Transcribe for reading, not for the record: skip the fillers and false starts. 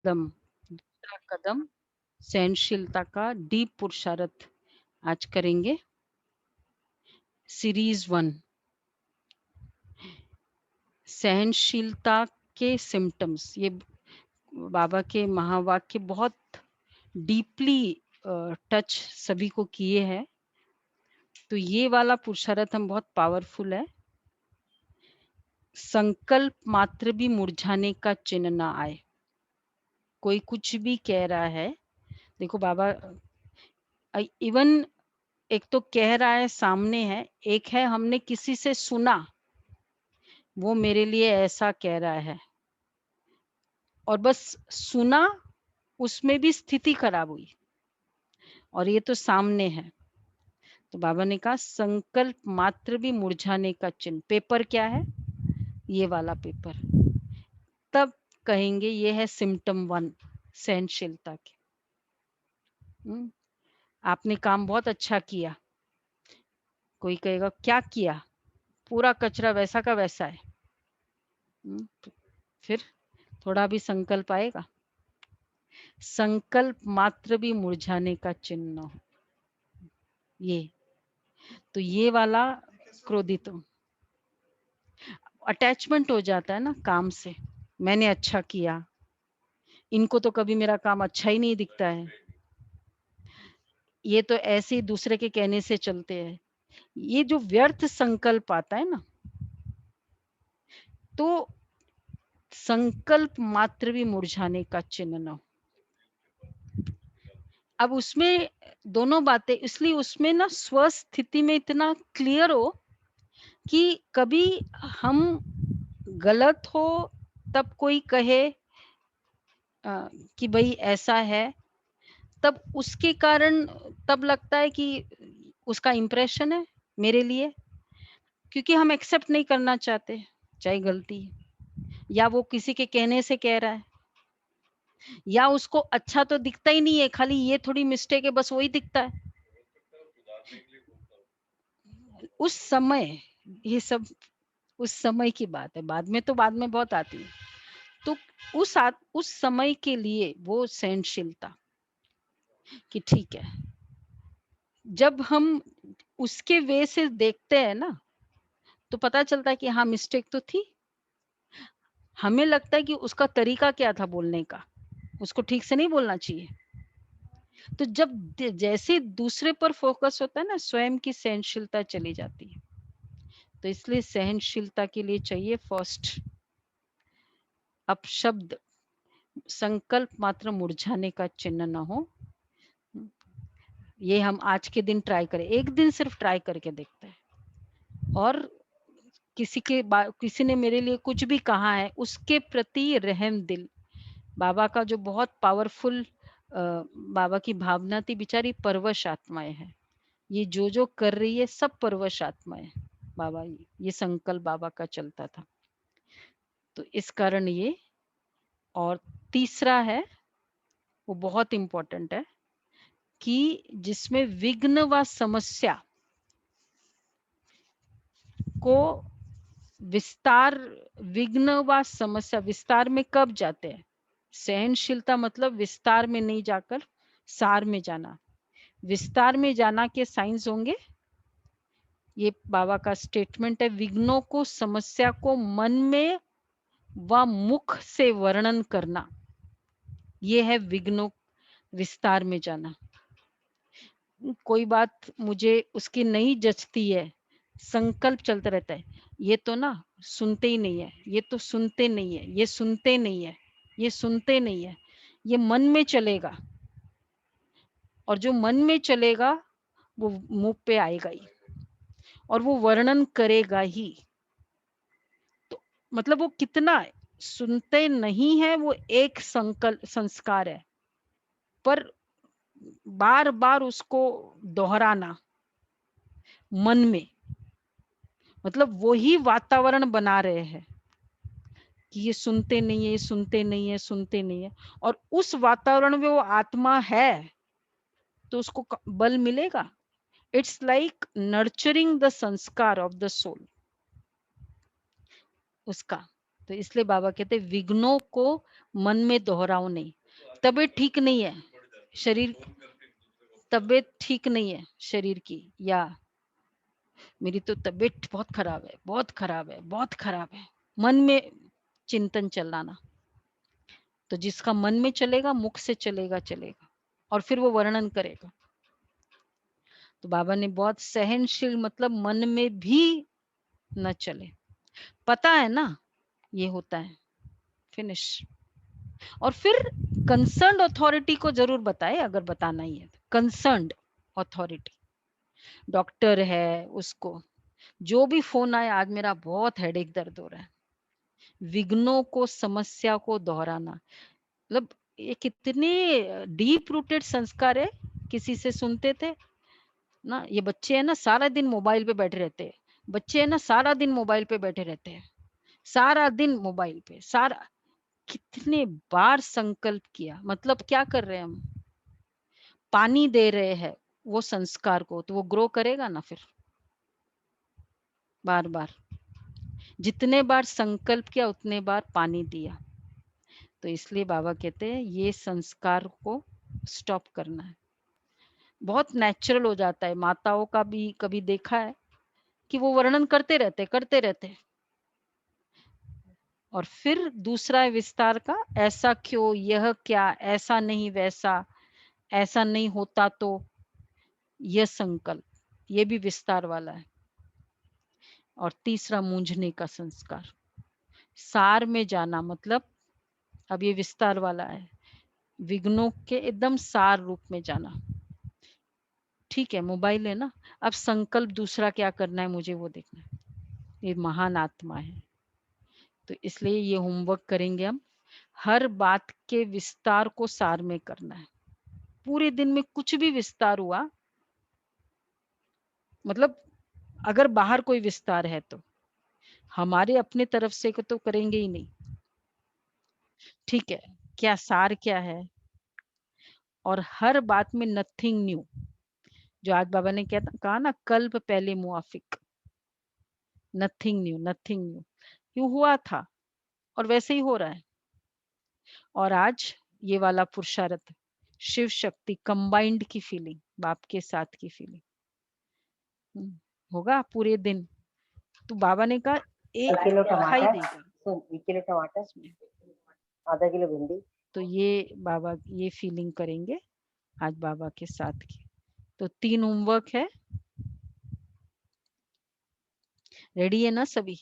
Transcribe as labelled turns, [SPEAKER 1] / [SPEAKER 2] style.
[SPEAKER 1] दूसरा कदम सहनशीलता का डीप पुरुषार्थ आज करेंगे। सीरीज 1 सहनशीलता के सिम्पटम्स। ये बाबा के महावाक्य बहुत डीपली टच सभी को किए हैं। तो ये वाला पुरुषार्थ हम बहुत पावरफुल है। संकल्प मात्र भी मुरझाने का चिन्ह ना आए। कोई कुछ भी कह रहा है, देखो बाबा इवन एक तो कह रहा है सामने है, एक है हमने किसी से सुना, वो मेरे लिए ऐसा कह रहा है और बस सुना, उसमें भी स्थिति खराब हुई और ये तो सामने है। तो बाबा ने कहा संकल्प मात्र भी मुरझाने का चिन्ह। पेपर क्या है? ये वाला पेपर। तब कहेंगे ये है सिम्टम 1 सहनशीलता के। आपने काम बहुत अच्छा किया, कोई कहेगा क्या किया? पूरा कचरा वैसा का वैसा है। फिर थोड़ा भी संकल्प आएगा? संकल्प मात्र भी मुरझाने का चिन्ह हो। ये तो ये वाला क्रोधित अटैचमेंट हो जाता है ना काम से। मैंने अच्छा किया, इनको तो कभी मेरा काम अच्छा ही नहीं दिखता है, ये तो ऐसे ही दूसरे के कहने से चलते हैं। ये जो व्यर्थ संकल्प आता है ना, तो संकल्प मात्र भी मुरझाने का चिन्ह न हो। अब उसमें दोनों बातें, इसलिए उसमें ना स्वस्थिति में इतना क्लियर हो कि कभी हम गलत हो तब कोई कहे कि भाई ऐसा है, तब उसके कारण तब लगता है कि उसका इम्प्रेशन है मेरे लिए, क्योंकि हम एक्सेप्ट नहीं करना चाहते चाहे गलती है, या वो किसी के कहने से कह रहा है, या उसको अच्छा तो दिखता ही नहीं है, खाली ये थोड़ी मिस्टेक है बस वही दिखता है। उस समय ये सब उस समय की बात है, बाद में बहुत आती है। तो उस समय के लिए वो सहनशीलता कि ठीक है, जब हम उसके वे से देखते हैं ना, तो पता चलता है कि हाँ मिस्टेक तो थी। हमें लगता है कि उसका तरीका क्या था बोलने का, उसको ठीक से नहीं बोलना चाहिए। तो जब जैसे दूसरे पर फोकस होता है ना, स्वयं की सहनशीलता चली जाती है। तो इसलिए सहनशीलता के लिए चाहिए फर्स्ट अपशब्द, संकल्प मात्र मुरझाने का चिन्ह न हो। ये हम आज के दिन ट्राई करें, एक दिन सिर्फ ट्राई करके देखते हैं। और किसी ने मेरे लिए कुछ भी कहा है, उसके प्रति रहम दिल। बाबा का जो बहुत पावरफुल बाबा की भावना थी, बेचारी परवश आत्माएं है, ये जो कर रही है सब परवश आत्माएं। बाबा ये संकल्प बाबा का चलता था, तो इस कारण ये। और तीसरा है, वो बहुत इंपॉर्टेंट है, कि जिसमें विघ्न व समस्या को विस्तार, विघ्न व समस्या विस्तार में कब जाते हैं? सहनशीलता मतलब विस्तार में नहीं जाकर सार में जाना। विस्तार में जाना के साइंस होंगे, ये बाबा का स्टेटमेंट है, विघ्नों को, समस्या को मन में व मुख से वर्णन करना, ये है विघ्नों विस्तार में जाना। कोई बात मुझे उसकी नहीं जचती है, संकल्प चलता रहता है, ये तो ना सुनते ही नहीं है, ये तो सुनते नहीं है, ये सुनते नहीं है, ये सुनते नहीं है, ये मन में चलेगा। और जो मन में चलेगा वो मुंह पे आएगा ही, और वो वर्णन करेगा ही। तो मतलब वो कितना सुनते नहीं है, वो एक संकल्प संस्कार है, पर बार बार उसको दोहराना मन में, मतलब वही वातावरण बना रहे हैं कि ये सुनते नहीं है, ये सुनते नहीं है, सुनते नहीं है। और उस वातावरण में वो आत्मा है, तो उसको बल मिलेगा। इट्स लाइक नर्चरिंग द संस्कार ऑफ द सोल उसका। तो इसलिए बाबा कहते विघ्नों को मन में दोहराओ नहीं। तबीयत ठीक नहीं है, शरीर तबीयत ठीक नहीं है शरीर की, या मेरी तो तबीयत बहुत खराब है, बहुत खराब है, बहुत खराब है, मन में चिंतन चलाना। तो जिसका मन में चलेगा मुख से चलेगा चलेगा, और फिर वो वर्णन करेगा। तो बाबा ने बहुत सहनशील मतलब मन में भी न चले, पता है ना ये होता है, फिनिश। और फिर कंसर्न्ड अथॉरिटी को जरूर बताए अगर बताना ही है। कंसर्न्ड अथॉरिटी, डॉक्टर है उसको, जो भी फोन आए, आज मेरा बहुत हेडेक दर्द हो रहा है, विघ्नों को समस्या को दोहराना, मतलब ये कितने डीप रूटेड संस्कार है। किसी से सुनते थे ना, ये बच्चे है ना सारा दिन मोबाइल पे बैठे रहते हैं, बच्चे है ना सारा दिन मोबाइल पे बैठे रहते हैं, सारा दिन मोबाइल पे, सारा, कितने बार संकल्प किया, मतलब क्या कर रहे हैं हम, पानी दे रहे हैं वो संस्कार को, तो वो ग्रो करेगा ना फिर। बार बार जितने बार संकल्प किया उतने बार पानी दिया। तो इसलिए बाबा कहते हैं ये संस्कार को स्टॉप करना है। बहुत नेचुरल हो जाता है। माताओं का भी कभी देखा है कि वो वर्णन करते रहते। और फिर दूसरा है विस्तार का, ऐसा क्यों, यह क्या, ऐसा नहीं वैसा, ऐसा नहीं होता तो, यह संकल्प, ये भी विस्तार वाला है। और तीसरा मूंझने का संस्कार, सार में जाना, मतलब अब ये विस्तार वाला है, विघ्नों के एकदम सार रूप में जाना। ठीक है मोबाइल है ना, अब संकल्प दूसरा क्या करना है मुझे वो देखना है, ये महान आत्मा है। तो इसलिए ये होमवर्क करेंगे हम, हर बात के विस्तार को सार में करना है। पूरे दिन में कुछ भी विस्तार हुआ, मतलब अगर बाहर कोई विस्तार है तो हमारे अपने तरफ से को तो करेंगे ही नहीं। ठीक है, क्या सार क्या है, और हर बात में नथिंग न्यू, जो आज बाबा ने कहा ना, कल्प पहले मुआफिक, नथिंग न्यू, नथिंग न्यू, क्यों हुआ था और वैसे ही हो रहा है। और आज ये वाला पुरुषार्थ, शिव शक्ति कंबाइंड की फीलिंग, बाप के साथ की फीलिंग होगा पूरे दिन। तो बाबा ने कहा
[SPEAKER 2] एक किलो
[SPEAKER 1] दिखाई
[SPEAKER 2] टमाटर,
[SPEAKER 1] देगा
[SPEAKER 2] सुन 1 किलो टमाटर,
[SPEAKER 1] इसमें।
[SPEAKER 2] आधा किलो भिंडी।
[SPEAKER 1] तो ये बाबा ये फीलिंग करेंगे आज बाबा के साथ की। तो 3 होमवर्क है, रेडी है ना सभी?